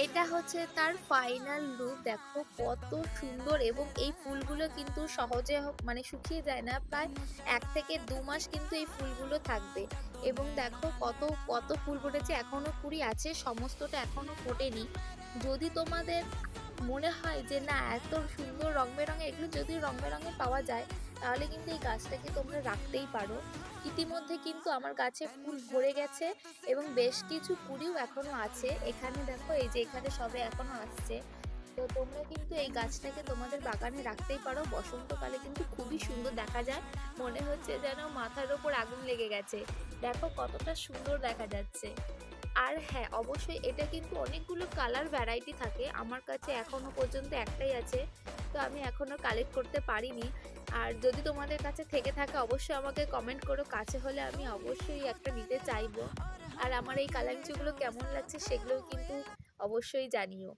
এটা হচ্ছে তার ফাইনাল লুক। দেখো কত সুন্দর, এবং এই ফুলগুলো কিন্তু সহজে মানে শুকিয়ে যায় না। প্রায় ১ থেকে ২ মাস কিন্তু এই ফুলগুলো থাকবে। এবং দেখো কত, কত ফুল ফুটেছে, এখনো কুঁড়ি আছে, সমস্তটা এখনো ফোটেনি। যদি তোমাদের মনে হয় যে না এত সুন্দর রং বেরঙের, এগুলো যদি রং বেরঙের পাওয়া যায় তাহলে কিন্তু এই গাছটাকে তোমরা রাখতেই পারো। ইতিমধ্যে কিন্তু আমার গাছে ফুল ভরে গেছে এবং বেশ কিছু কুঁড়িও এখনো আছে। এখানে দেখো, এই যে এখানে সবে এখনো আসছে। তো তোমরা কিন্তু এই গাছটাকে তোমাদের বাগানে রাখতেই পারো। বসন্তকালে কিন্তু খুবই সুন্দর দেখা যায়, মনে হচ্ছে যেন মাথার ওপর আগুন লেগে গেছে। দেখো কতটা সুন্দর দেখা যাচ্ছে। আর হ্যাঁ, অবশ্যই এটা কিন্তু অনেকগুলো কালার ভ্যারাইটি থাকে। আমার কাছে এখনো পর্যন্ত একটাই আছে, তো আমি এখনো কালেক্ট করতে পারিনি। আর যদি তোমাদের কাছে থেকে থাকে অবশ্যই আমাকে কমেন্ট করো, কাছে হলে আমি অবশ্যই একটা নিতে চাইবো। আর আমার এই কালাঞ্চুগুলো কেমন লাগছে সেগুলোও কিন্তু অবশ্যই জানিও।